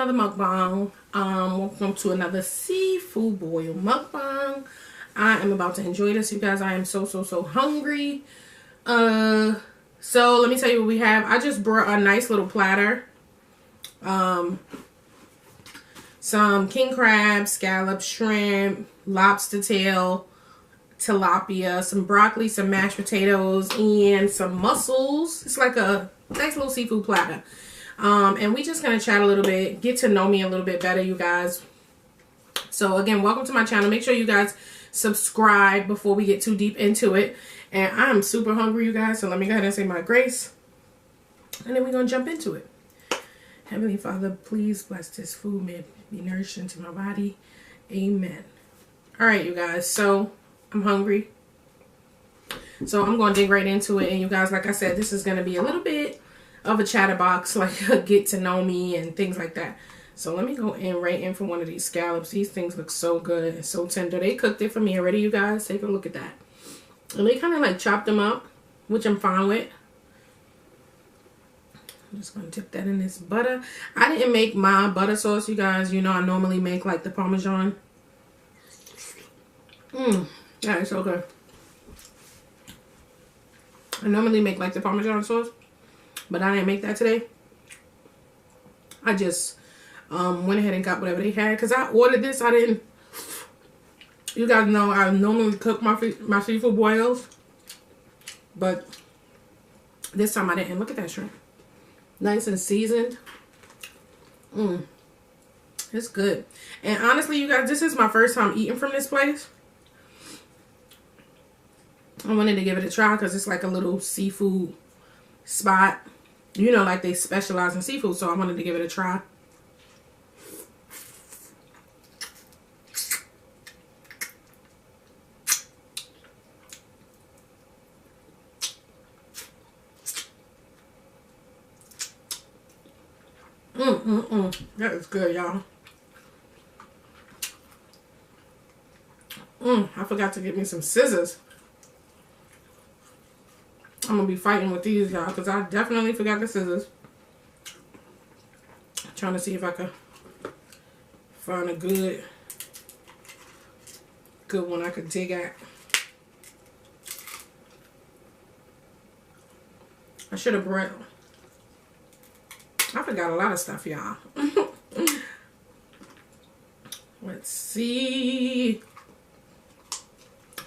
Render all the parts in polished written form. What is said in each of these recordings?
another mukbang. Welcome to another seafood boil mukbang. I am about to enjoy this, you guys. I am so hungry. So let me tell you what we have. I just brought a nice little platter. Some king crab, scallops, shrimp, lobster tail, tilapia, some broccoli, some mashed potatoes, and some mussels. It's like a nice little seafood platter. And we just gonna chat a little bit, get to know me a little bit better, you guys. So again, welcome to my channel. Make sure you guys subscribe before we get too deep into it. And I'm super hungry, you guys, so let me go ahead and say my grace, and then we're gonna jump into it. Heavenly Father, please bless this food, may it be nourishing to my body. Amen. All right, you guys, so I'm hungry, so I'm gonna dig right into it. And you guys, like I said, this is gonna be a little bit of a chatterbox, like a get to know me and things like that. So let me go in right in for one of these scallops. These things look so good and so tender. They cooked it for me already, you guys. Take a look at that. And they kind of like chopped them up, which I'm fine with. I'm just going to dip that in this butter. I didn't make my butter sauce, you guys. You know, I normally make like the Parmesan. That is so good. I normally make like the Parmesan sauce, but I didn't make that today. I just went ahead and got whatever they had, because I ordered this. I didn't, you guys know I normally cook my seafood boils, but this time I didn't. Look at that shrimp. Nice and seasoned. It's good. And honestly, you guys, this is my first time eating from this place. I wanted to give it a try because it's like a little seafood spot. You know, like they specialize in seafood, so I wanted to give it a try. That is good, y'all. I forgot to get me some scissors. I'm gonna be fighting with these, y'all, because I definitely forgot the scissors. Trying to see if I can find a good one I could dig at. I should have brought. I forgot a lot of stuff, y'all. Let's see.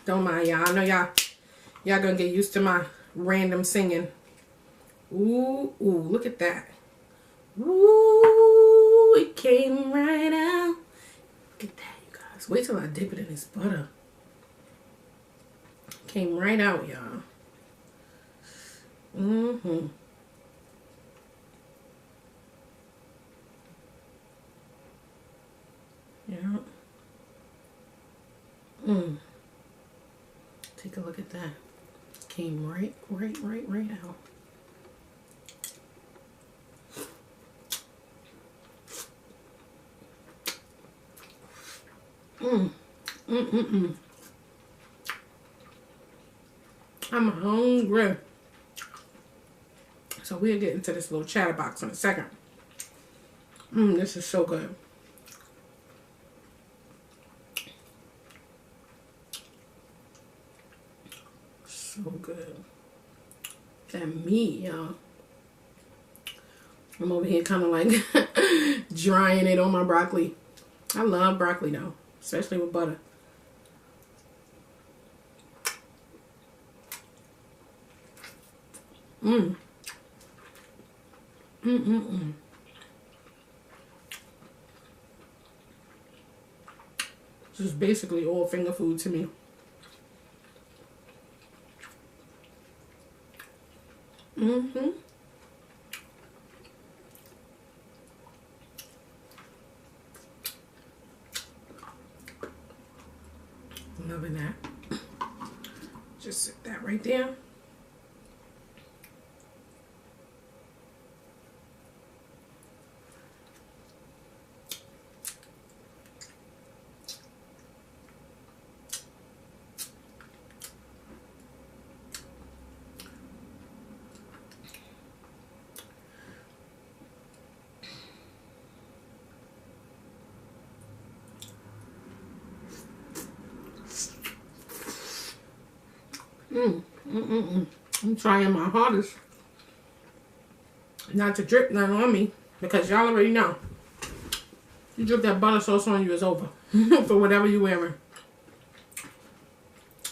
Don't mind, y'all. I know y'all gonna get used to my random singing. Ooh, look at that. Ooh, it came right out. Look at that, you guys. Wait till I dip it in this butter. Came right out, y'all. Yeah. Take a look at that. Came right out. I'm hungry. So we'll get into this little chatterbox in a second. This is so good. So good. That meat, y'all. I'm over here kind of like drying it on my broccoli. I love broccoli though, especially with butter. This is basically all finger food to me. Loving that. Just sit that right there. I'm trying my hardest not to drip none on me, because y'all already know. You drip that butter sauce on you, it's over. For whatever you're wearing.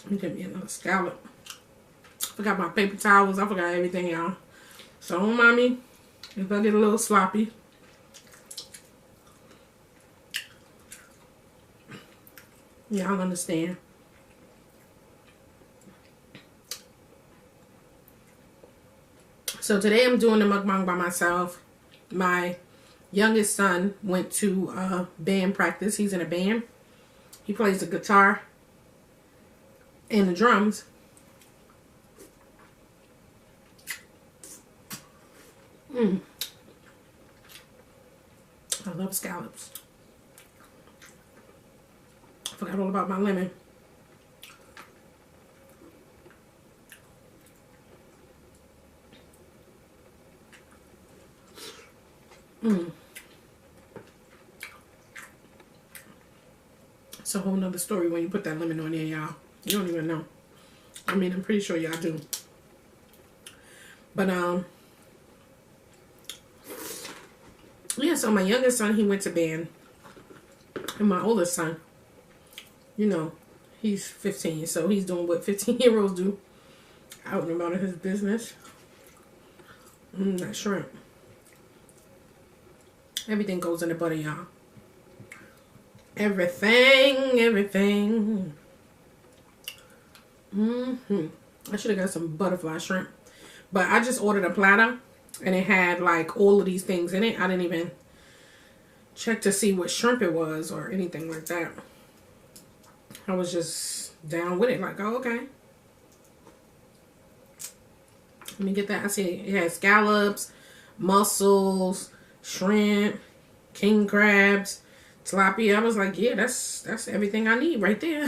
Let me get me another scallop. Forgot my paper towels. I forgot everything, y'all. So don't mind me if I get a little sloppy. Y'all understand. So today I'm doing the mukbang by myself. My youngest son went to band practice. He's in a band. He plays the guitar and the drums. I love scallops. I forgot all about my lemon. It's a whole nother story when you put that lemon on there, y'all. You don't even know. I mean, I'm pretty sure y'all do. But, yeah, so my youngest son, he went to band. And my oldest son, you know, he's 15. So he's doing what 15-year-olds do. Out and about in his business. That shrimp. Everything goes in the butter, y'all. Everything. I should have got some butterfly shrimp. But I just ordered a platter. And it had like all of these things in it. I didn't even check to see what shrimp it was or anything like that. I was just down with it. Like, oh, okay. Let me get that. I see it had scallops, mussels, shrimp, king crabs, tilapia. I was like, yeah, that's everything I need right there.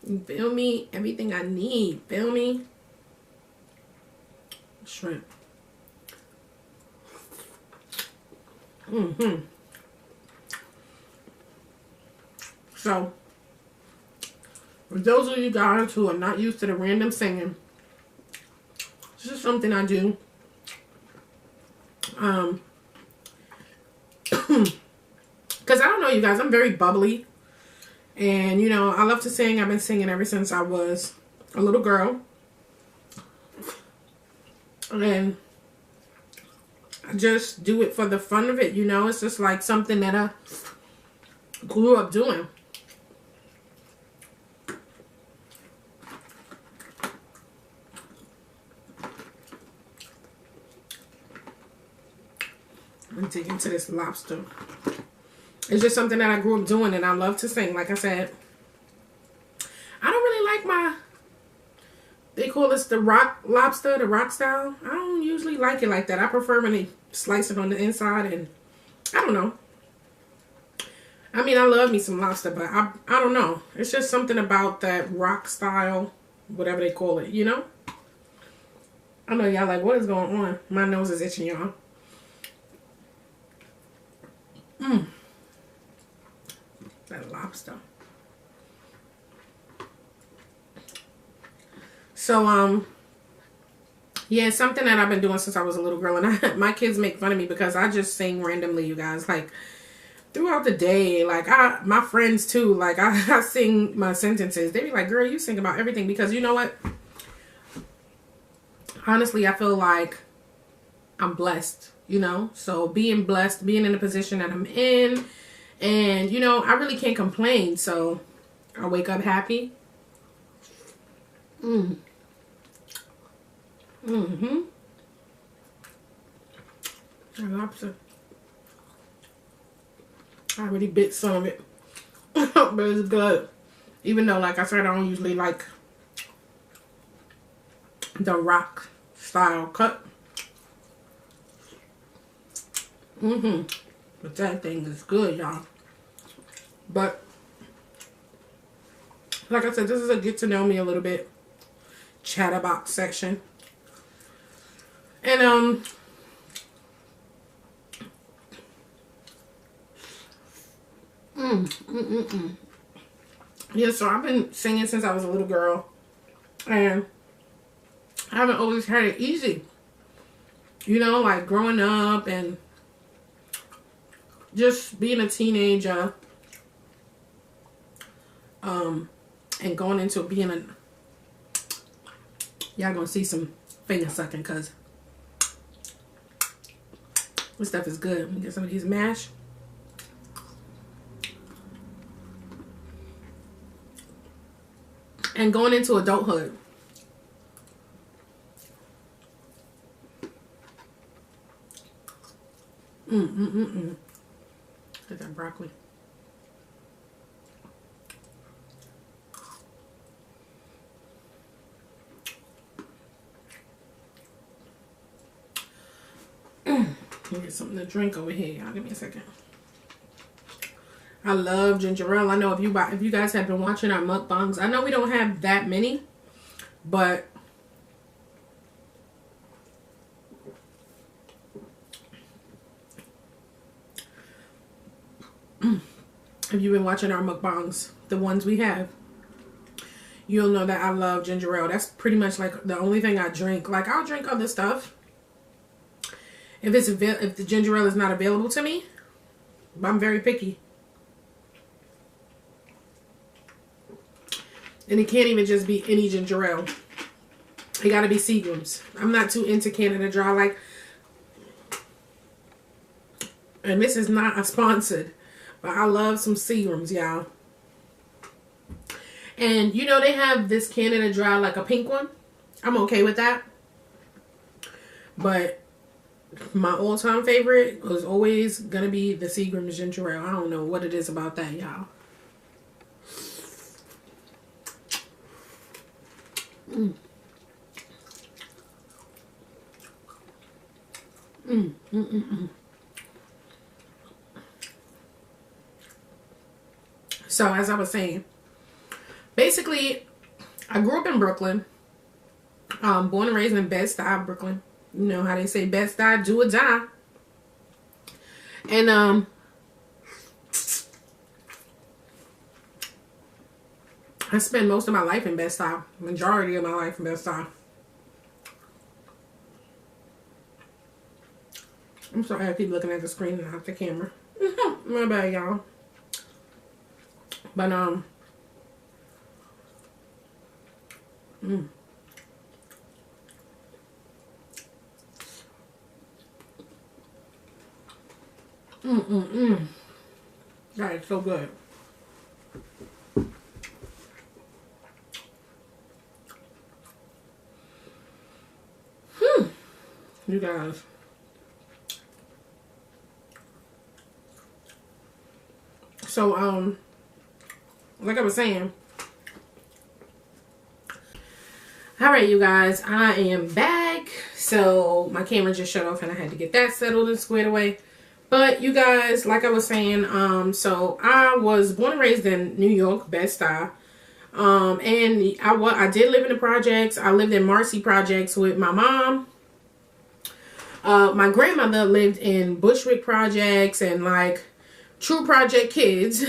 You feel me? Everything I need. Feel me? Shrimp. So, for those of you guys who are not used to the random singing, this is something I do. Because I don't know, you guys, I'm very bubbly. And, you know, I love to sing. I've been singing ever since I was a little girl. And I just do it for the fun of it, you know. It's just like something that I grew up doing. I'm gonna dig into this lobster. It's just something that I grew up doing, and I love to sing. Like I said, I don't really like my... They call this the rock lobster, the rock style. I don't usually like it like that. I prefer when they slice it on the inside, and I don't know. I mean, I love me some lobster, but I don't know. It's just something about that rock style, whatever they call it, you know? I know y'all like, what is going on? My nose is itching, y'all. That lobster. So, yeah, it's something that I've been doing since I was a little girl. And my kids make fun of me because I just sing randomly, you guys. Like, throughout the day, like, my friends, too, like, I sing my sentences. They be like, girl, you sing about everything. Because you know what? Honestly, I feel like I'm blessed, you know? So, being blessed, being in the position that I'm in. And, you know, I really can't complain. So, I wake up happy. Lobster. I already bit some of it. But it's good. Even though, like I said, I don't usually like the rock style cut. But that thing is good, y'all. But like I said, this is a get to know me a little bit chatterbox section. And yeah, so I've been singing since I was a little girl. And I haven't always had it easy. You know, like growing up and just being a teenager. And going into being a... Y'all gonna see some finger sucking because this stuff is good. Let me get some of these mash. And going into adulthood. Get that broccoli. Let me get something to drink over here, y'all. Give me a second. I love ginger ale. I know if you guys have been watching our mukbangs, I know we don't have that many, but if you've been watching our mukbangs, the ones we have, you'll know that I love ginger ale. That's pretty much like the only thing I drink. Like, I'll drink other stuff if the ginger ale is not available to me, but I'm very picky. And it can't even just be any ginger ale. It gotta be Seagram's. I'm not too into Canada Dry. Like, and this is not a sponsored, but I love some Seagram's, y'all. And you know they have this Canada Dry, like a pink one. I'm okay with that. But my all-time favorite was always gonna be the Seagram's ginger ale. I don't know what it is about that, y'all. So as I was saying, basically, I grew up in Brooklyn. Born and raised in Bed-Stuy, Brooklyn. You know how they say Bed-Stuy, do or die. And I spent most of my life in Bed-Stuy. Majority of my life in Bed-Stuy. I'm sorry I keep looking at the screen and not the camera. My bad, y'all. But that is so good. You guys. So, like I was saying. Alright, you guys. I am back. So, my camera just shut off and I had to get that settled and squared away. But, you guys, like I was saying, so I was born and raised in New York, Bed-Stuy. And I did live in the projects. I lived in Marcy projects with my mom. My grandmother lived in Bushwick projects and like true project kids.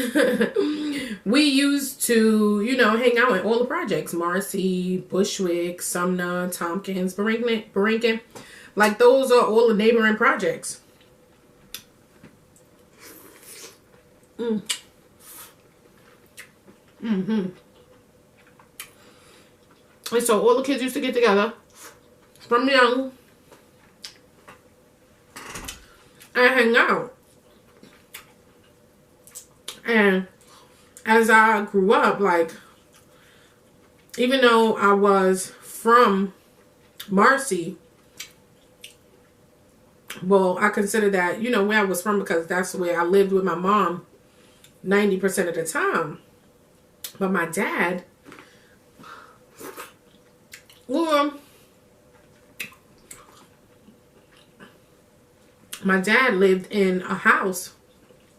We used to, you know, hang out in all the projects. Marcy, Bushwick, Sumner, Tompkins, Borinquen. Like those are all the neighboring projects. And so all the kids used to get together from young and hang out. And as I grew up, like, even though I was from Marcy, well, I consider that, you know, where I was from because that's where I lived with my mom 90% of the time. But my dad, well, my dad lived in a house.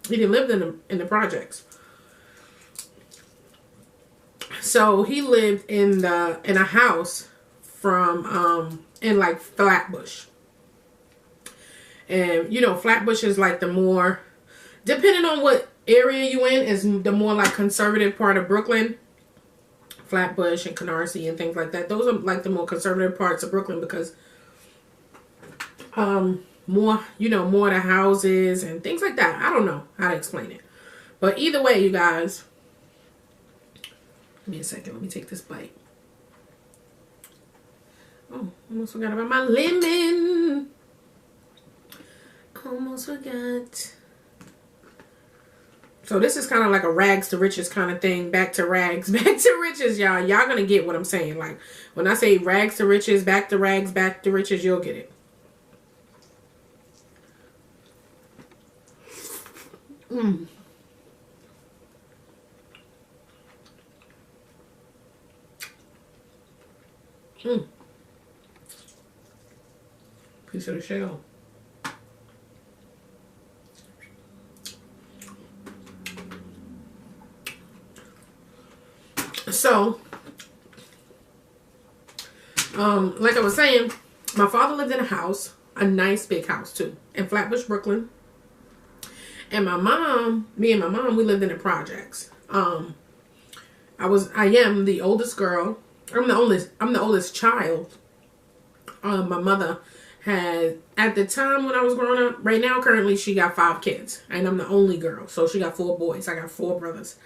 He didn't live in the projects. So he lived in a house from in like Flatbush. And you know, Flatbush is like the more, depending on what area you in, is the more like conservative part of Brooklyn. Flatbush and Canarsie and things like that. Those are like the more conservative parts of Brooklyn because more, you know, more the houses and things like that. I don't know how to explain it. But either way, you guys, give me a second. Let me take this bite. Oh, almost forgot about my lemon. Almost forgot. So this is kind of like a rags to riches kind of thing. Back to rags, back to riches, y'all. Y'all gonna get what I'm saying. Like when I say rags to riches, back to rags, back to riches, you'll get it. Mmm. Mmm. Piece of the shell. So, like I was saying, my father lived in a house, a nice big house too, in Flatbush, Brooklyn. And my mom, me and my mom, we lived in the projects. I am the oldest girl. I'm the oldest child. My mother had, at the time when I was growing up, right now, currently, she got 5 kids. And I'm the only girl. So she got 4 boys. I got 4 brothers.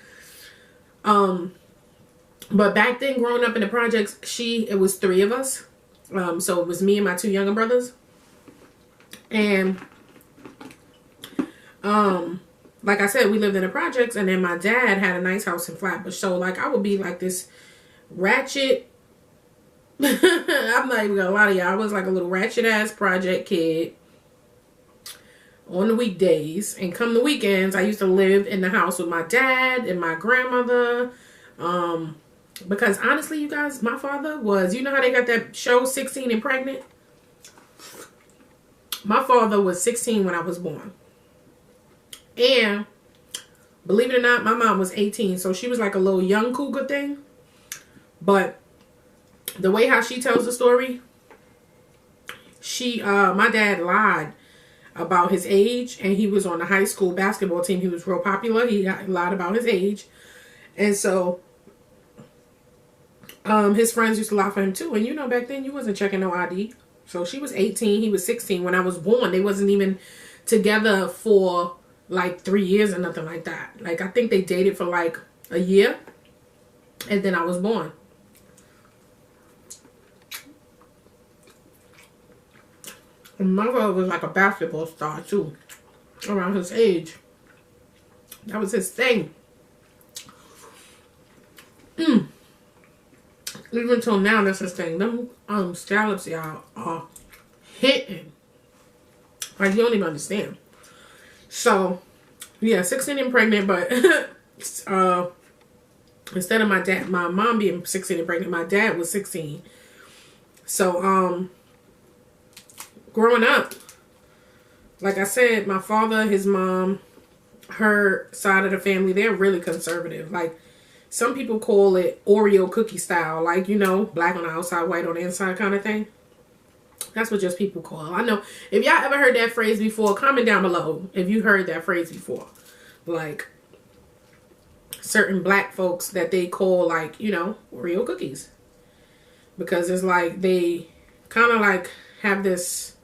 But back then, growing up in the projects, it was 3 of us. So it was me and my 2 younger brothers. And, like I said, we lived in the projects. And then my dad had a nice house in Flatbush. So, like, I would be like this ratchet. I'm not even gonna lie to y'all. I was like a little ratchet ass project kid on the weekdays. And come the weekends, I used to live in the house with my dad and my grandmother. Because honestly, you guys, my father was, you know how they got that show 16 and Pregnant? My father was 16 when I was born. And believe it or not, my mom was 18. So she was like a little young cougar thing. But the way how she tells the story, my dad lied about his age. And he was on the high school basketball team. He was real popular. He lied about his age. And so his friends used to lie for him too. And you know, back then you wasn't checking no ID. So she was 18, he was 16 when I was born. They wasn't even together for like 3 years or nothing like that. Like I think they dated for like a year. And then I was born. And my brother was like a basketball star too. Around his age. That was his thing. Even till now, that's his thing. Them scallops, y'all, are hitting. Like, you don't even understand. So, yeah, 16 and pregnant, but instead of my mom being 16 and pregnant, my dad was 16. So, growing up, like I said, my father, his mom, her side of the family, they're really conservative. Like, some people call it Oreo cookie style. Like, you know, black on the outside, white on the inside kind of thing. That's what just people call it. I know. If y'all ever heard that phrase before, comment down below if you heard that phrase before. Like, certain black folks that they call, like, you know, Oreo cookies. Because it's like they kind of like have this,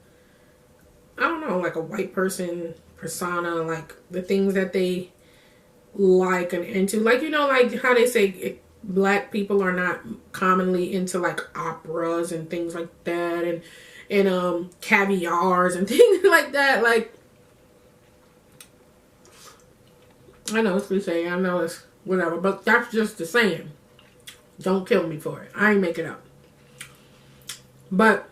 I don't know, like a white person persona. Like, the things that they like and into, like, you know, like how they say black people are not commonly into like operas and things like that, and caviars and things like that. Like, I know it's cliche, I know it's whatever, but that's just the saying. Don't kill me for it. I ain't make it up. But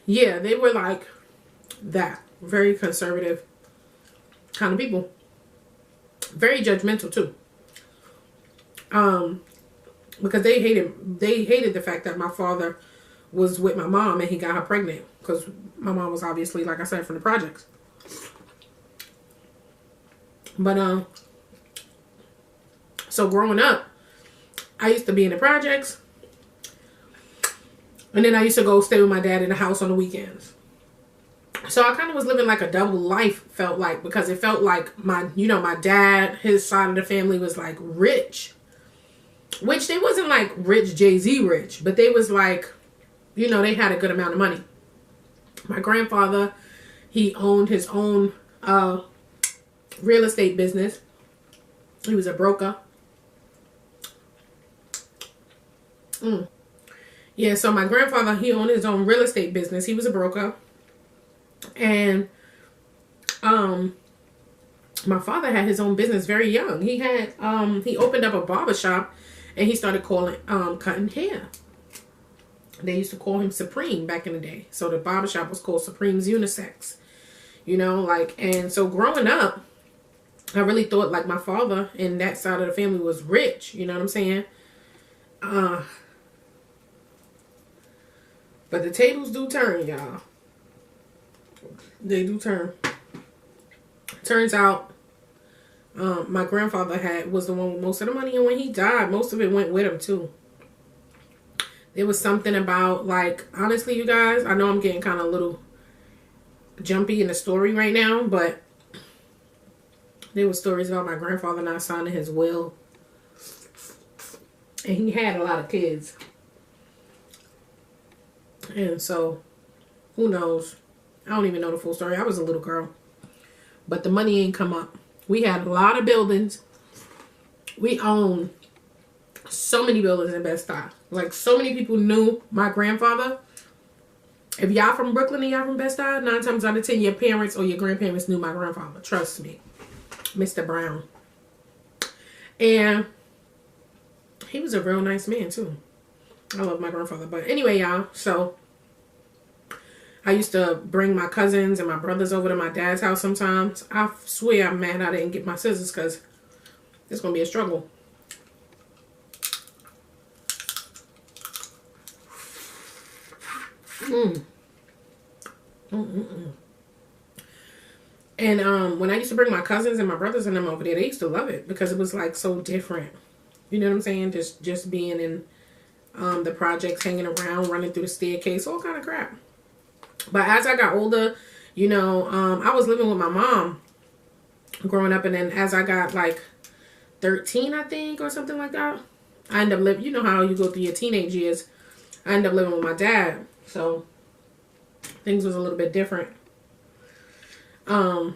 yeah, they were like that, very conservative kind of people. Very judgmental too. Because they hated the fact that my father was with my mom and he got her pregnant. Because my mom was obviously, like I said, from the projects. But so growing up, I used to be in the projects. And then I used to go stay with my dad in the house on the weekends. So I kind of was living like a double life, felt like, because it felt like my dad, his side of the family was like rich. which they wasn't like rich Jay-Z rich, but they was like, you know, they had a good amount of money. My grandfather, he owned his own real estate business. He was a broker. Yeah, so my grandfather, he owned his own real estate business. He was a broker. And my father had his own business very young. He had he opened up a barber shop and he started cutting hair. They used to call him Supreme back in the day. So the barber shop was called Supreme's Unisex. You know, like, and so growing up, I really thought like my father and that side of the family was rich. You know what I'm saying? But the tables do turn, y'all. They do turn. Turns out, my grandfather was the one with most of the money, and when he died, most of it went with him too. There was something about, like, honestly, you guys, I know I'm getting kind of a little jumpy in the story right now, but there were stories about my grandfather not signing his will, and he had a lot of kids. And so, who knows? I don't even know the full story. I was a little girl. But the money ain't come up. We had a lot of buildings. We owned so many buildings in Bed-Stuy. Like, so many people knew my grandfather. If y'all from Brooklyn and y'all from Bed-Stuy, 9 times out of 10, your parents or your grandparents knew my grandfather. Trust me. Mr. Brown. And he was a real nice man, too. I love my grandfather. But anyway, y'all, so I used to bring my cousins and my brothers over to my dad's house sometimes. I swear I'm mad I didn't get my scissors because it's going to be a struggle. And when I used to bring my cousins and my brothers and them over there, they used to love it because it was like so different. You know what I'm saying? Just being in the projects, hanging around, running through the staircase, all kind of crap. But as I got older, you know, I was living with my mom growing up. And then as I got like 13, I think, or something like that, I ended up living, you know how you go through your teenage years. I ended up living with my dad. So things was a little bit different. Going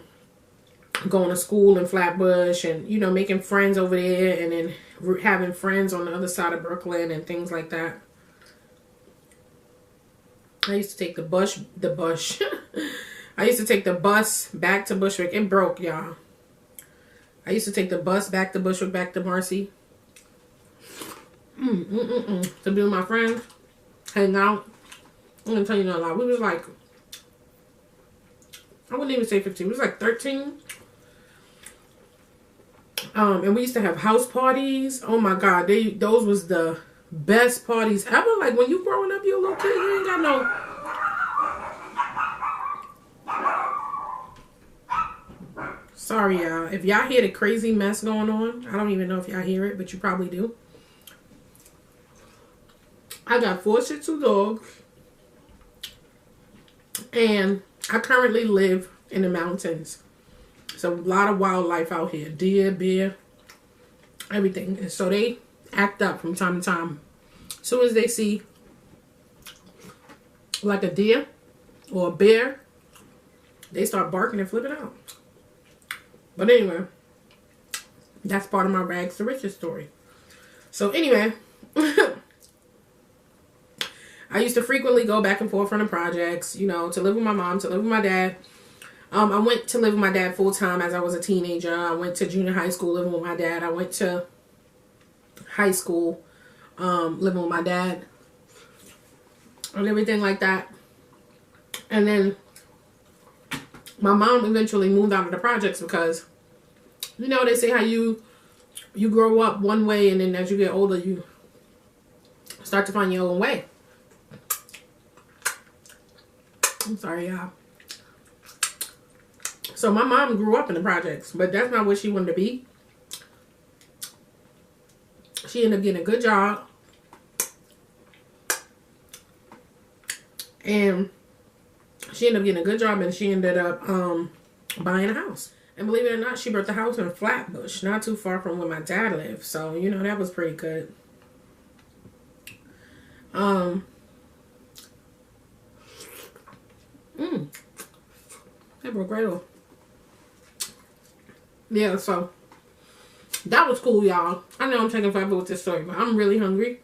to school in Flatbush and, you know, making friends over there and then having friends on the other side of Brooklyn and things like that. I used to take the bus. I used to take the bus back to Bushwick. It broke, y'all. I used to take the bus back to Bushwick, back to Marcy. To be with my friends, hang out. I'm gonna tell you no lie. We was like, I wouldn't even say 15. We was like 13. And we used to have house parties. Oh my God, those was the best parties ever. Like when you growing up, you a little kid, you ain't got no. Sorry, y'all. If y'all hear the crazy mess going on, I don't even know if y'all hear it, but you probably do. I got 4 Shih Tzu dogs, and I currently live in the mountains. So a lot of wildlife out here. Deer, bear, everything. And so they act up from time to time. As soon as they see like a deer or a bear, they start barking and flipping out. But anyway, that's part of my rags to riches story. So anyway, I used to frequently go back and forth from the projects, you know, to live with my mom, to live with my dad. I went to live with my dad full time as I was a teenager. I went to junior high school living with my dad. I went to high school living with my dad and everything like that. And then my mom eventually moved out of the projects because, you know, they say how you grow up one way and then as you get older, you start to find your own way. I'm sorry, y'all. So my mom grew up in the projects, but that's not what she wanted to be. She ended up getting a good job. And she ended up getting a good job and she ended up buying a house. And believe it or not, she bought the house in Flatbush, not too far from where my dad lived. So, you know, that was pretty good. That broke right off. Yeah, so that was cool, y'all. I know I'm taking forever with this story, but I'm really hungry.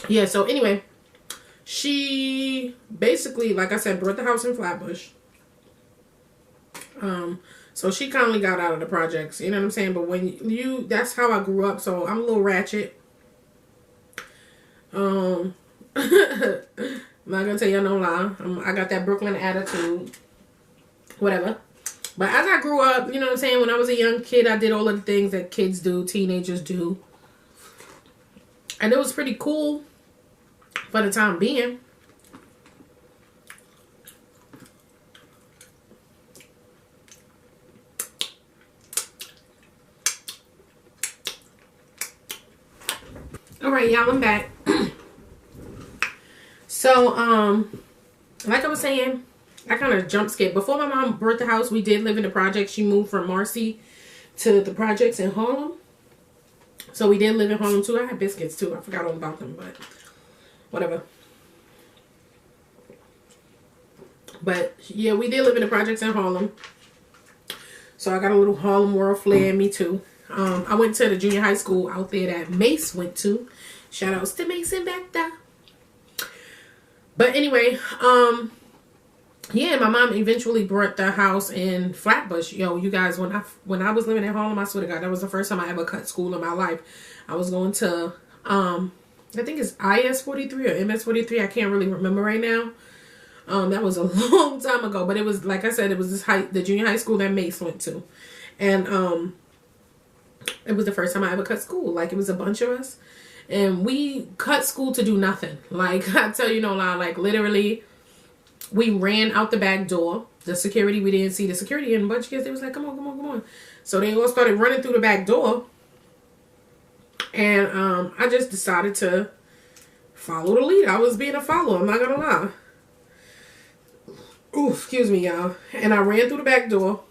Yeah, so anyway, she basically, like I said, bought the house in Flatbush. So she kindly got out of the projects, you know what I'm saying? But when that's how I grew up, so I'm a little ratchet. I'm not gonna tell you no lie. I got that Brooklyn attitude. Whatever. But as I grew up, you know what I'm saying? When I was a young kid, I did all of the things that kids do, teenagers do. And it was pretty cool for the time being. Alright, y'all, I'm back. So, like I was saying, I kind of jump skipped. Before my mom bought the house, we did live in the projects. She moved from Marcy to the projects in Harlem. So we did live in Harlem too. I had biscuits too. I forgot all about them, but whatever. But yeah, we did live in the projects in Harlem. So I got a little Harlem World flair in me too. I went to the junior high school out there that Mace went to. Shout outs to Mace and Becta. But anyway, yeah, my mom eventually bought the house in Flatbush. Yo, you guys, when I was living in Harlem, I swear to God, that was the first time I ever cut school in my life. I was going to, I think it's IS-43 or MS-43. I can't really remember right now. That was a long time ago, but it was, like I said, it was the junior high school that Mace went to. And, it was the first time I ever cut school. Like, it was a bunch of us. And we cut school to do nothing. Like, I tell you no lie, like, literally, we ran out the back door. The security, we didn't see the security. And a bunch of kids, they was like, come on, come on, come on. So they all started running through the back door. And I just decided to follow the lead. I was being a follower, I'm not going to lie. Ooh, excuse me, y'all. And I ran through the back door.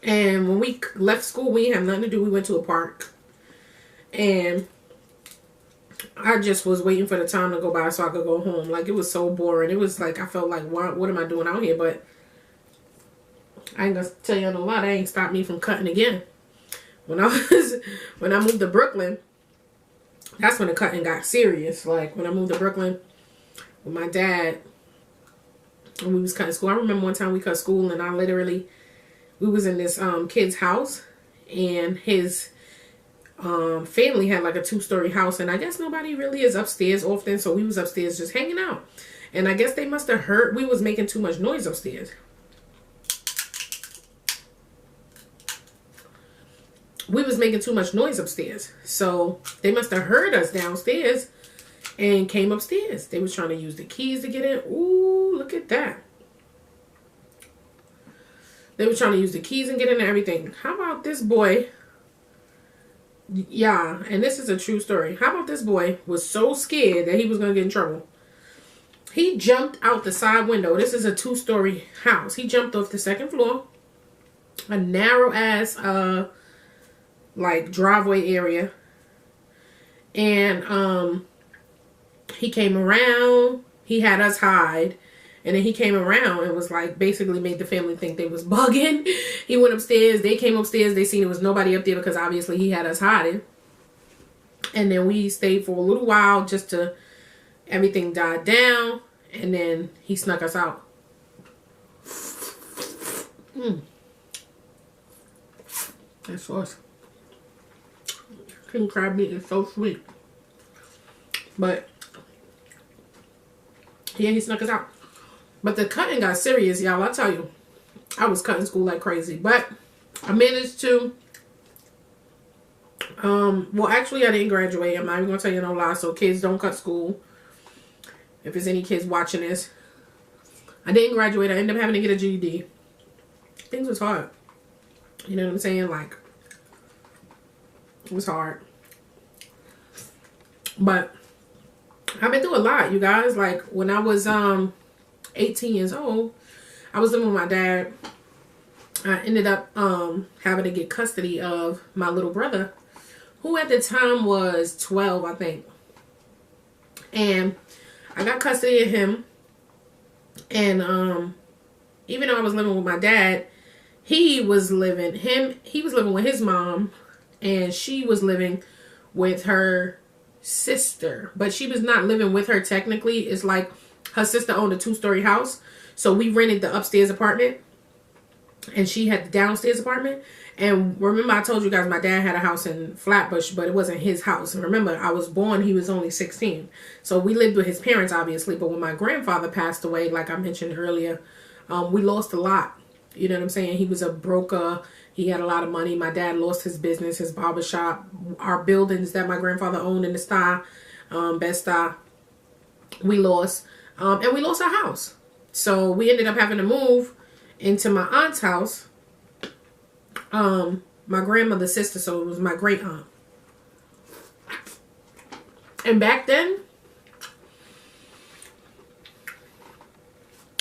And when we left school, we didn't have nothing to do. We went to a park. And I just was waiting for the time to go by so I could go home. Like, it was so boring. It was like, I felt like, what am I doing out here? But I ain't gonna tell you no lie, that ain't stopped me from cutting again. When I moved to Brooklyn, that's when the cutting got serious. Like, when I moved to Brooklyn with my dad, and we was cutting school. I remember one time we cut school, and we was in this kid's house, and his family had like a 2-story house, and I guess nobody really is upstairs often, so we was upstairs just hanging out. And I guess they must have heard we was making too much noise upstairs. We was making too much noise upstairs, so they must have heard us downstairs and came upstairs. They was trying to use the keys to get in. Ooh, look at that. They were trying to use the keys and get in and everything. How about this boy? Yeah, and this is a true story. How about this boy was so scared that he was going to get in trouble. He jumped out the side window. This is a 2-story house. He jumped off the 2nd floor. A narrow-ass, like, driveway area. And he came around. He had us hide. And then he came around and was like, basically made the family think they was bugging. He went upstairs. They came upstairs. They seen there was nobody up there because obviously he had us hiding. And then we stayed for a little while just to, everything died down. And then he snuck us out. That sauce. King crab meat is so sweet. But, yeah, he snuck us out. But the cutting got serious, y'all. I tell you, I was cutting school like crazy. But I managed to, well, actually, I didn't graduate. I'm not even going to tell you no lie. So kids, don't cut school. If there's any kids watching this. I didn't graduate. I ended up having to get a GED. Things was hard. You know what I'm saying? Like, it was hard. But I've been through a lot, you guys. Like, when I was 18 years old, I was living with my dad. I ended up having to get custody of my little brother, who at the time was 12, I think. And I got custody of him. And even though I was living with my dad, he was living with his mom, and she was living with her sister. But she was not living with her technically. It's like her sister owned a 2-story house. So we rented the upstairs apartment, and she had the downstairs apartment. And remember, I told you guys my dad had a house in Flatbush, but it wasn't his house. And remember, I was born, he was only 16. So we lived with his parents, obviously. But when my grandfather passed away, like I mentioned earlier, we lost a lot. You know what I'm saying? He was a broker. He had a lot of money. My dad lost his business, his barbershop. Our buildings that my grandfather owned in the Star, Bed-Stuy, we lost. And we lost our house. So we ended up having to move into my aunt's house. My grandmother's sister, so it was my great aunt. And back then,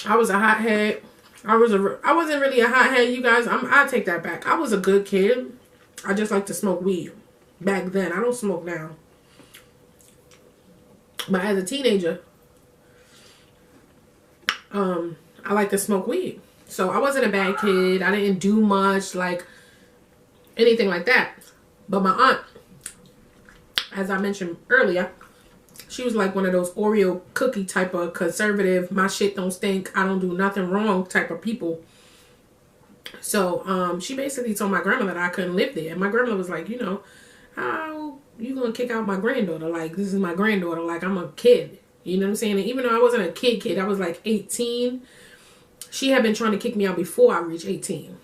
I was a hothead. I wasn't really a hothead, you guys. I take that back. I was a good kid. I just like to smoke weed back then. I don't smoke now. But as a teenager, I like to smoke weed. So I wasn't a bad kid. I didn't do much, like anything like that. But my aunt, as I mentioned earlier, she was like one of those Oreo cookie type of conservative, my shit don't stink, I don't do nothing wrong type of people. So she basically told my grandma that I couldn't live there. And my grandma was like, you know, how you gonna kick out my granddaughter? Like, this is my granddaughter. Like, I'm a kid. You know what I'm saying? And even though I wasn't a kid, I was like 18. She had been trying to kick me out before I reached 18.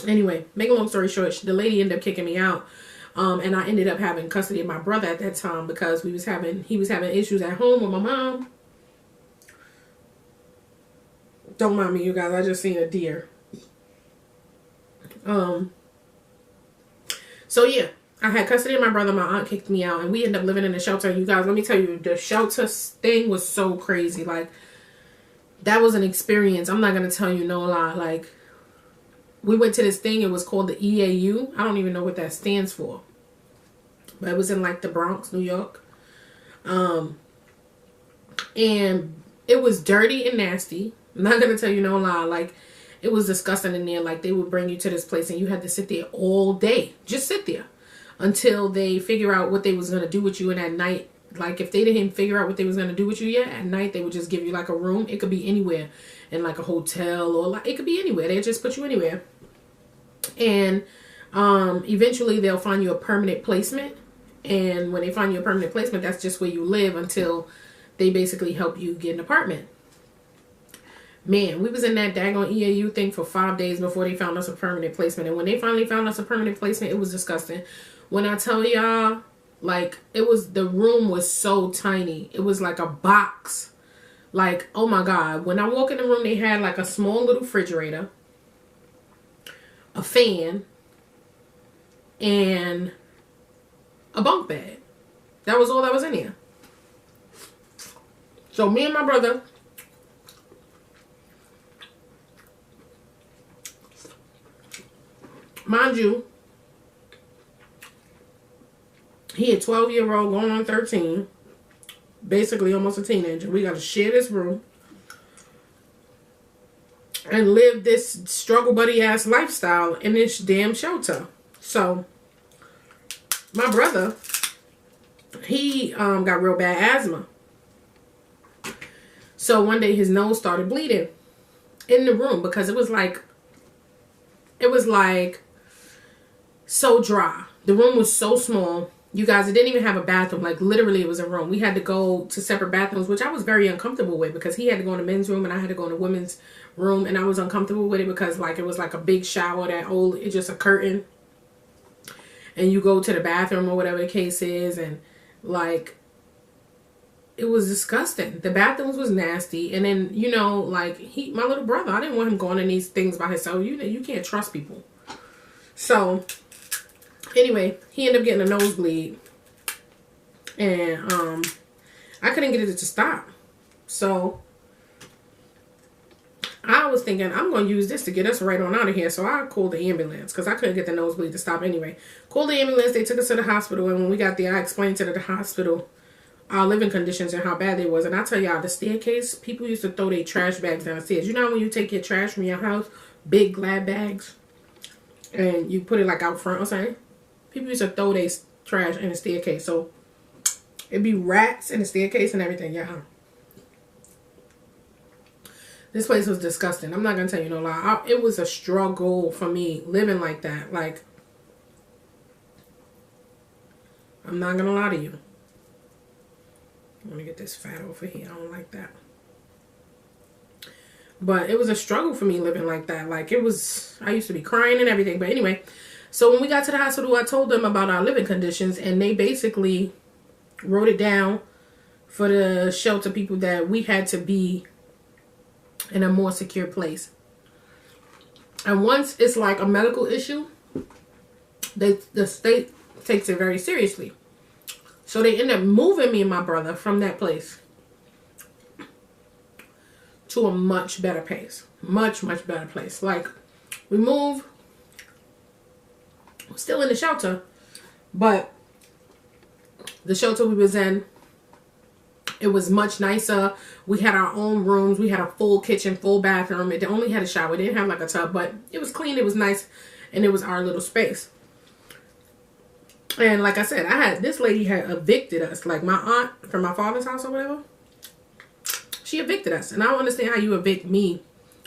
Anyway, make a long story short, the lady ended up kicking me out. And I ended up having custody of my brother at that time because he was having issues at home with my mom. Don't mind me, you guys. I just seen a deer. So yeah, I had custody of my brother. My aunt kicked me out, and we ended up living in a shelter. You guys, let me tell you, the shelter thing was so crazy. Like, that was an experience. I'm not gonna tell you no lie. Like, we went to this thing. It was called the EAU. I don't even know what that stands for. But it was in like the Bronx, New York. And it was dirty and nasty. I'm not going to tell you no lie. Like, it was disgusting in there. Like, they would bring you to this place and you had to sit there all day. Just sit there until they figure out what they was going to do with you. And at night, like, if they didn't figure out what they was going to do with you yet, at night they would just give you like a room. It could be anywhere, in like a hotel, or like, it could be anywhere. They just put you anywhere. And eventually they'll find you a permanent placement. And when they find you a permanent placement, that's just where you live until they basically help you get an apartment. Man, we was in that daggone EAU thing for 5 days before they found us a permanent placement. And when they finally found us a permanent placement, it was disgusting. When I tell y'all, like, the room was so tiny. It was like a box. Like, oh my God. When I walk in the room, they had like a small little refrigerator, a fan, and a bunk bed. That was all that was in here. So me and my brother, mind you, he a 12-year-old going on 13, basically almost a teenager. We got to share this room and live this struggle buddy ass lifestyle in this damn shelter. So my brother, he got real bad asthma. So one day his nose started bleeding in the room because it was like so dry. The room was so small. You guys, it didn't even have a bathroom. Like, literally, it was a room. We had to go to separate bathrooms, which I was very uncomfortable with because he had to go in the men's room and I had to go in the women's room. And I was uncomfortable with it because, like, it was like a big shower, it's just a curtain. And you go to the bathroom or whatever the case is. And, like, it was disgusting. The bathrooms was nasty. And then, you know, like, my little brother, I didn't want him going in these things by himself. You can't trust people. So anyway, he ended up getting a nosebleed, and I couldn't get it to stop. So I was thinking, I'm going to use this to get us right on out of here. So I called the ambulance because I couldn't get the nosebleed to stop anyway. Called the ambulance. They took us to the hospital. And when we got there, I explained to the hospital our living conditions and how bad they was. And I tell y'all, the staircase, people used to throw their trash bags downstairs. You know when you take your trash from your house, big glad bags, and you put it like out front or something? People used to throw their trash in the staircase. So it'd be rats in the staircase and everything, yeah. This place was disgusting. I'm not going to tell you no lie. It was a struggle for me living like that. Like, I'm not going to lie to you. I'm going to get this fat over here. I don't like that. But it was a struggle for me living like that. Like, it was, I used to be crying and everything. But anyway, so when we got to the hospital, I told them about our living conditions. And they basically wrote it down for the shelter people that we had to be in a more secure place. And once it's like a medical issue, the state takes it very seriously. So they end up moving me and my brother from that place to a much better place. Much better place. Like, we moved, still in the shelter, but the shelter we was in, it was much nicer. We had our own rooms. We had a full kitchen, full bathroom. It only had a shower. It didn't have like a tub, but it was clean. It was nice. And it was our little space. And like I said, this lady had evicted us. Like my aunt from my father's house or whatever. She evicted us. And I don't understand how you evict me,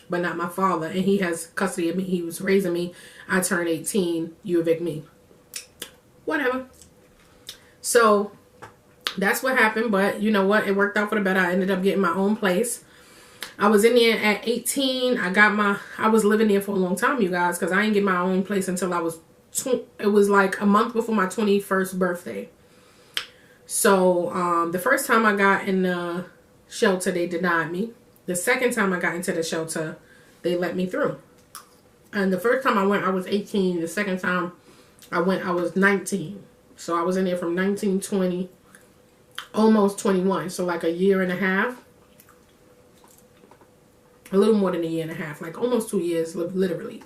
but not my father. And he has custody of me. He was raising me. I turned 18. You evict me. Whatever. So that's what happened, but you know what? It worked out for the better. I ended up getting my own place. I was in there at 18. I was living there for a long time, you guys, because I didn't get my own place until I was, it was like a month before my 21st birthday. So, the first time I got in the shelter, they denied me. The second time I got into the shelter, they let me through. And the first time I went, I was 18. The second time I went, I was 19. So I was in there from 19, 20, almost 21. So like a year and a half. A little more than a year and a half. Like almost 2 years, literally.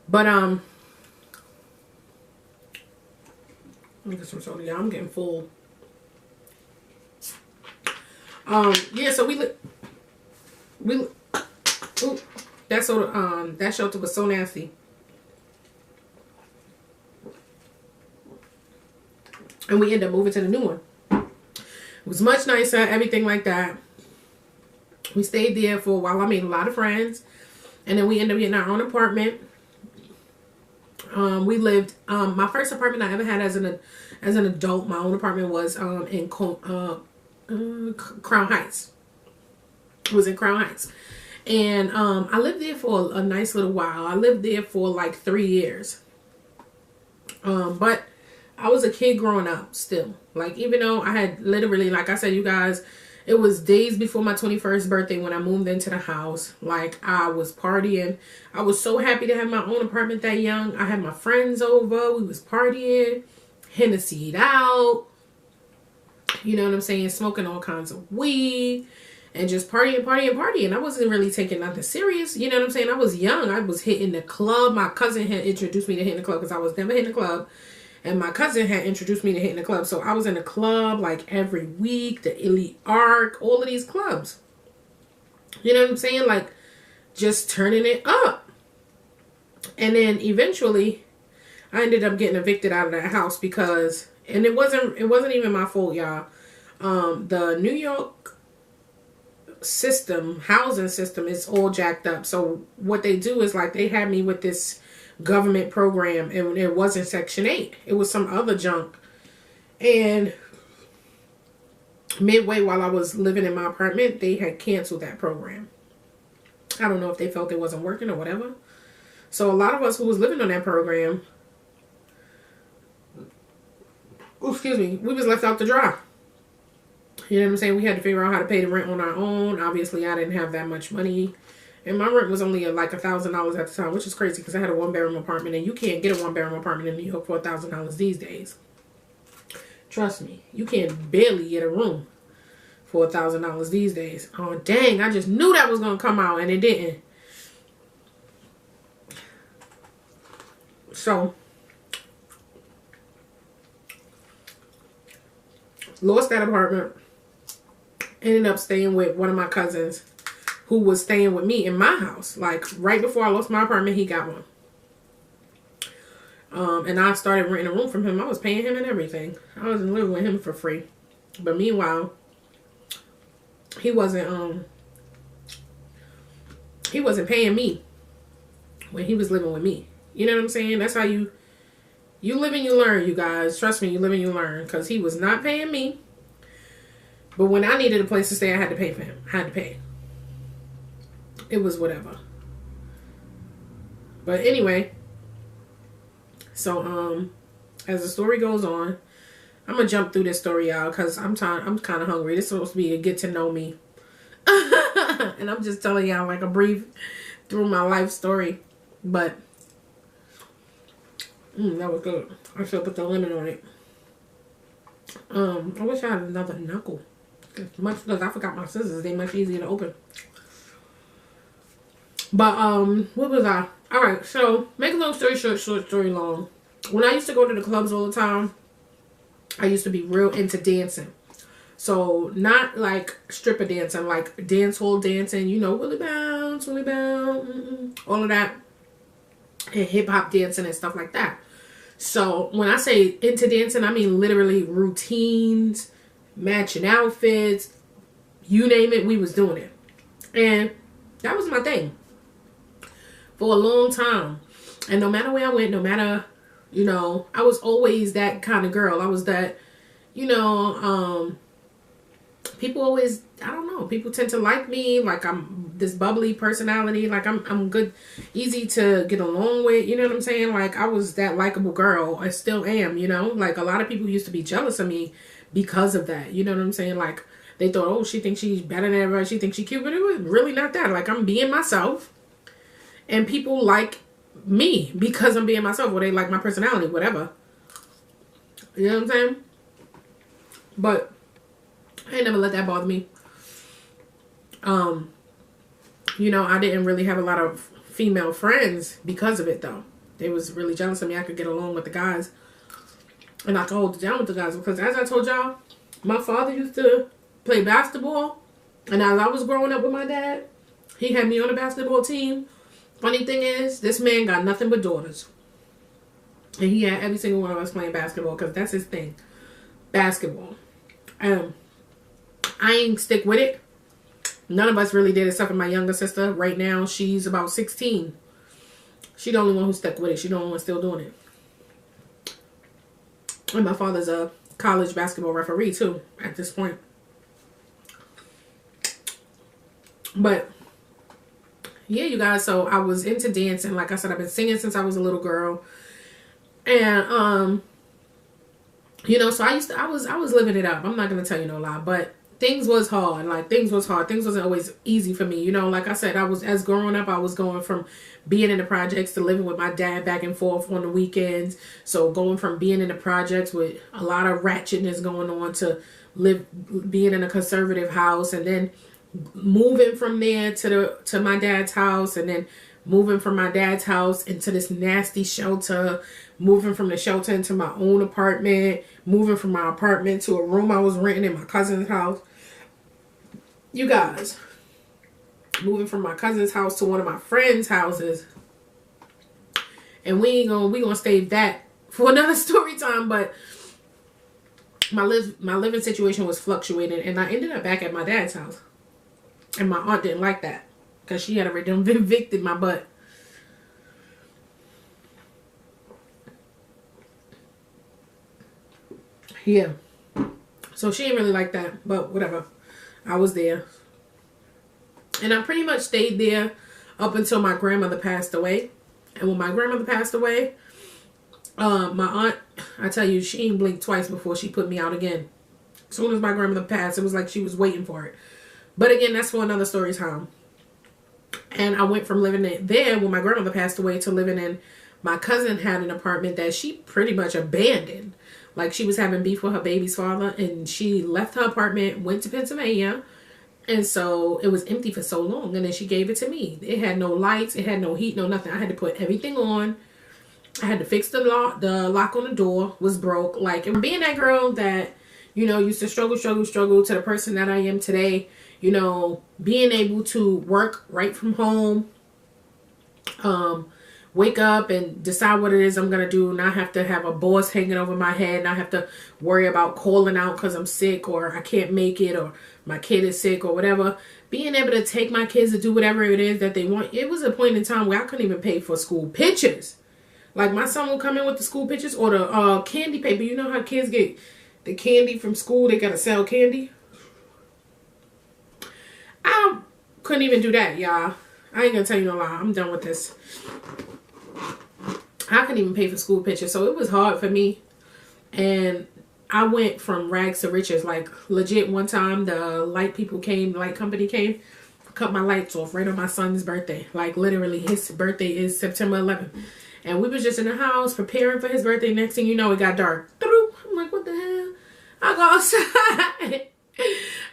But, let me get some soda. Yeah, I'm getting full. Yeah, so ooh, that shelter was so nasty. And we ended up moving to the new one. It was much nicer, everything like that. We stayed there for a while. I made a lot of friends. And then we ended up getting our own apartment. We lived, my first apartment I ever had as an adult, my own apartment was in Crown Heights. It was in Crown Heights. And I lived there for a nice little while. I lived there for like 3 years. But I was a kid growing up still. Like, even though I had literally, like I said, you guys, it was days before my 21st birthday when I moved into the house. Like, I was partying. I was so happy to have my own apartment that young. I had my friends over. We was partying. Hennessy'd out. You know what I'm saying? Smoking all kinds of weed. And just partying. I wasn't really taking nothing serious. You know what I'm saying? I was young. I was hitting the club. My cousin had introduced me to hitting the club because I was never hitting the club. And my cousin had introduced me to hitting the club. So I was in the club like every week. The Elite Arc. All of these clubs. You know what I'm saying? Like, just turning it up. And then eventually, I ended up getting evicted out of that house because... And it wasn't even my fault, y'all. The New York housing system is all jacked up. So what they do is like they had me with this government program, and it wasn't Section 8. It was some other junk. And midway while I was living in my apartment, they had canceled that program. I don't know if they felt it wasn't working or whatever. So a lot of us who was living on that program, we was left out to dry. You know what I'm saying? We had to figure out how to pay the rent on our own. Obviously, I didn't have that much money. And my rent was only like $1,000 at the time, which is crazy because I had a 1-bedroom apartment. And you can't get a 1-bedroom apartment in New York for $1,000 these days. Trust me. You can't barely get a room for $1,000 these days. Oh, dang. I just knew that was going to come out and it didn't. So, lost that apartment. Ended up staying with one of my cousins who was staying with me in my house. Like, right before I lost my apartment, he got one. And I started renting a room from him. I was paying him and everything. I wasn't living with him for free. But meanwhile, he wasn't paying me when he was living with me. You know what I'm saying? That's how you live and you learn, you guys. Trust me, you live and you learn. Because he was not paying me. But when I needed a place to stay, I had to pay for him. I had to pay. It was whatever. But anyway, so as the story goes on, I'm gonna jump through this story, y'all, because I'm kind of hungry. This is supposed to be a get to know me, and I'm just telling y'all like a brief through my life story. But that was good. I should put the lemon on it. I wish I had another knuckle. Because I forgot my scissors. They're much easier to open. But what was I? All right. So make a long story short, short story long. When I used to go to the clubs all the time, I used to be real into dancing. So not like stripper dancing, like dance hall dancing, you know, Willie bounce, all of that, and hip hop dancing and stuff like that. So when I say into dancing, I mean literally routines, matching outfits, you name it, we was doing it. And that was my thing for a long time. And no matter where I went, no matter, you know, I was always that kind of girl. I was that, you know, people always, I don't know, people tend to like me, like I'm this bubbly personality, like I'm good, easy to get along with, you know what I'm saying? Like I was that likable girl. I still am, you know, like a lot of people used to be jealous of me because of that, you know what I'm saying? Like they thought, oh, she thinks she's better than everybody, she thinks she's cute, but it was really not that. Like I'm being myself, and people like me because I'm being myself, or they like my personality, whatever, you know what I'm saying? But I ain't never let that bother me. You know, I didn't really have a lot of female friends because of it, though. They was really jealous of me. I could get along with the guys, and I could hold it down with the guys, because as I told y'all, my father used to play basketball, and as I was growing up with my dad, he had me on a basketball team. Funny thing is, this man got nothing but daughters, and he had every single one of us playing basketball, because that's his thing, basketball. I ain't stick with it. None of us really did, except for my younger sister. Right now, she's about 16. She's the only one who stuck with it. She's the only one still doing it. And my father's a college basketball referee, too, at this point. But, yeah, you guys, so I was into dancing. Like I said, I've been singing since I was a little girl. And, you know, so I was living it up. I'm not going to tell you no lie, but things was hard. Like, things was hard. Things wasn't always easy for me. You know, like I said, as growing up, I was going from being in the projects to living with my dad back and forth on the weekends. So going from being in the projects with a lot of ratchetness going on to being in a conservative house, and then moving from there to my dad's house, and then moving from my dad's house into this nasty shelter, moving from the shelter into my own apartment, moving from my apartment to a room I was renting in my cousin's house. You guys, moving from my cousin's house to one of my friends' houses. And we gonna save that for another story time, but my living situation was fluctuating, and I ended up back at my dad's house. And my aunt didn't like that, because she had already evicted my butt. Yeah. So she didn't really like that, but whatever. I was there. And I pretty much stayed there up until my grandmother passed away. And when my grandmother passed away, my aunt, I tell you, she ain't blinked twice before she put me out again. As soon as my grandmother passed, it was like she was waiting for it. But again, that's for another story time. And I went from living there when my grandmother passed away to living in, my cousin had an apartment that she pretty much abandoned. Like, she was having beef with her baby's father, and she left her apartment, went to Pennsylvania, and so it was empty for so long, and then she gave it to me. It had no lights, it had no heat, no nothing. I had to put everything on. I had to fix the lock on the door was broke. Like, and being that girl that, you know, used to struggle to the person that I am today, you know, being able to work right from home, wake up and decide what it is I'm going to do, not have to have a boss hanging over my head, not have to worry about calling out because I'm sick or I can't make it or my kid is sick or whatever. Being able to take my kids to do whatever it is that they want. It was a point in time where I couldn't even pay for school pictures. Like, my son will come in with the school pictures or the candy paper. You know how kids get the candy from school? They got to sell candy. I couldn't even do that, y'all. I ain't going to tell you no lie. I'm done with this. I couldn't even pay for school pictures. So it was hard for me. And I went from rags to riches. Like, legit, one time the light company came, cut my lights off right on my son's birthday. Like, literally, his birthday is September 11th. And we was just in the house preparing for his birthday. Next thing you know, it got dark. I'm like, what the hell? I go outside.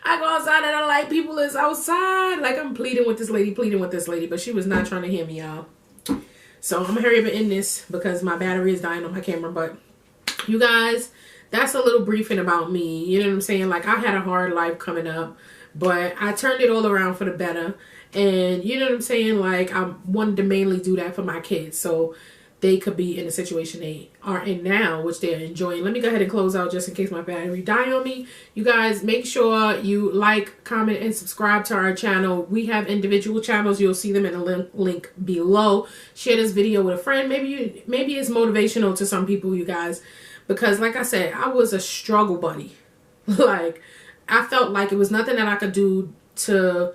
I go outside and the light people is outside. Like, I'm pleading with this lady. But she was not trying to hear me, y'all. So I'm going to hurry up and end this because my battery is dying on my camera. But you guys, that's a little briefing about me. You know what I'm saying? Like, I had a hard life coming up. But I turned it all around for the better. And you know what I'm saying? Like, I wanted to mainly do that for my kids. So they could be in the situation they are in now, which they're enjoying. Let me go ahead and close out just in case my battery die on me. You guys, make sure you like, comment, and subscribe to our channel. We have individual channels. You'll see them in the link below. Share this video with a friend. Maybe it's motivational to some people, you guys. Because like I said, I was a struggle buddy. Like, I felt like it was nothing that I could do to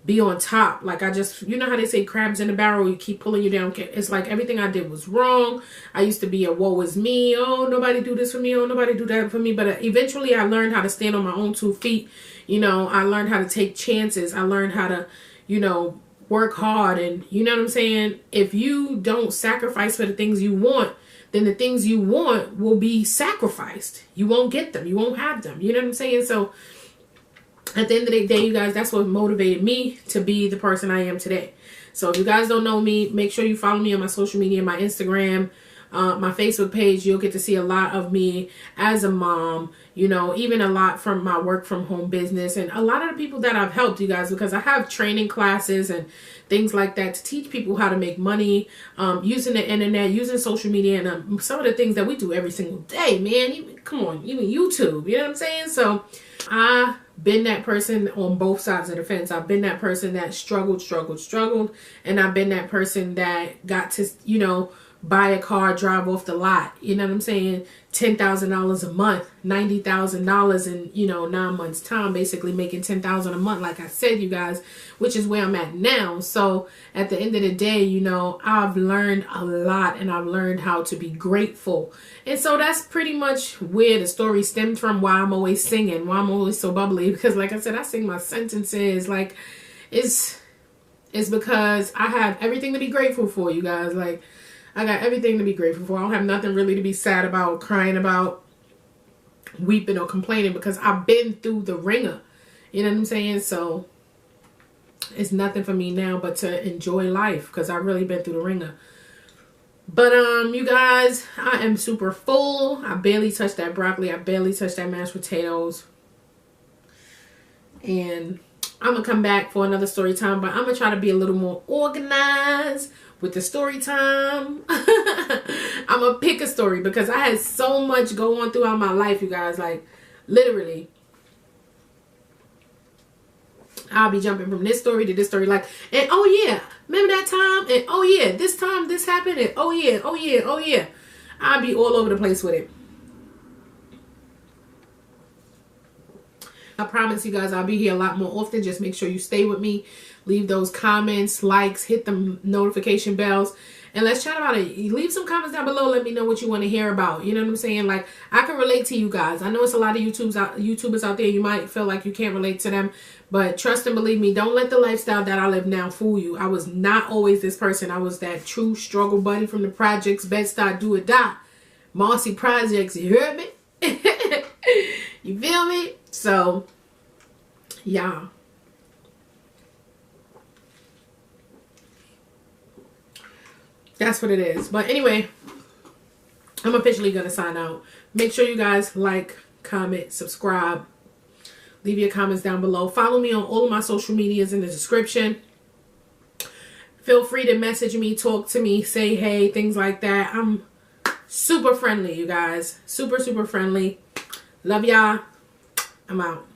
be on top. Like, I just, you know how they say crabs in the barrel, you keep pulling you down. It's like everything I did was wrong. I used to be a woe is me. Oh, nobody do this for me. Oh, nobody do that for me. But eventually I learned how to stand on my own 2 feet. You know, I learned how to take chances. I learned how to, you know, work hard. And you know what I'm saying? If you don't sacrifice for the things you want, then the things you want will be sacrificed. You won't get them. You won't have them. You know what I'm saying? So at the end of the day, you guys, that's what motivated me to be the person I am today. So if you guys don't know me, make sure you follow me on my social media, my Instagram, my Facebook page. You'll get to see a lot of me as a mom, you know, even a lot from my work from home business and a lot of the people that I've helped, you guys, because I have training classes and things like that to teach people how to make money using the internet, using social media, and some of the things that we do every single day, man. Come on, even YouTube, you know what I'm saying? So I've been that person on both sides of the fence. I've been that person that struggled. And I've been that person that got to, you know, buy a car, drive off the lot. You know what I'm saying? $10,000 a month, $90,000 in, you know, 9 months time, basically making $10,000 a month. Like I said, you guys, which is where I'm at now. So at the end of the day, you know, I've learned a lot and I've learned how to be grateful. And so that's pretty much where the story stems from, why I'm always singing, why I'm always so bubbly. Because like I said, I sing my sentences. Like, it's because I have everything to be grateful for, you guys. Like, I got everything to be grateful for. I don't have nothing really to be sad about, crying about, weeping or complaining, because I've been through the ringer. You know what I'm saying? So it's nothing for me now but to enjoy life, because I've really been through the ringer. But you guys, I am super full. I barely touched that broccoli. I barely touched that mashed potatoes. And I'm gonna come back for another story time, but I'm gonna try to be a little more organized with the story time. I'm gonna pick a story because I had so much go on throughout my life, you guys. Like, literally, I'll be jumping from this story to this story. Like, and oh yeah, remember that time? And oh yeah, this time this happened. And oh yeah. I'll be all over the place with it. I promise you guys I'll be here a lot more often. Just make sure you stay with me. Leave those comments, likes, hit the notification bells, and let's chat about it. Leave some comments down below. Let me know what you want to hear about. You know what I'm saying? Like, I can relate to you guys. I know it's a lot of YouTubers out there. You might feel like you can't relate to them, but trust and believe me, don't let the lifestyle that I live now fool you. I was not always this person. I was that true struggle buddy from the projects, Bed-Stuy, do or die. Marcy Projects, you heard me? You feel me? So, yeah. That's what it is. But anyway, I'm officially going to sign out. Make sure you guys like, comment, subscribe. Leave your comments down below. Follow me on all of my social medias in the description. Feel free to message me, talk to me, say hey, things like that. I'm super friendly, you guys. Super, super friendly. Love y'all. I'm out.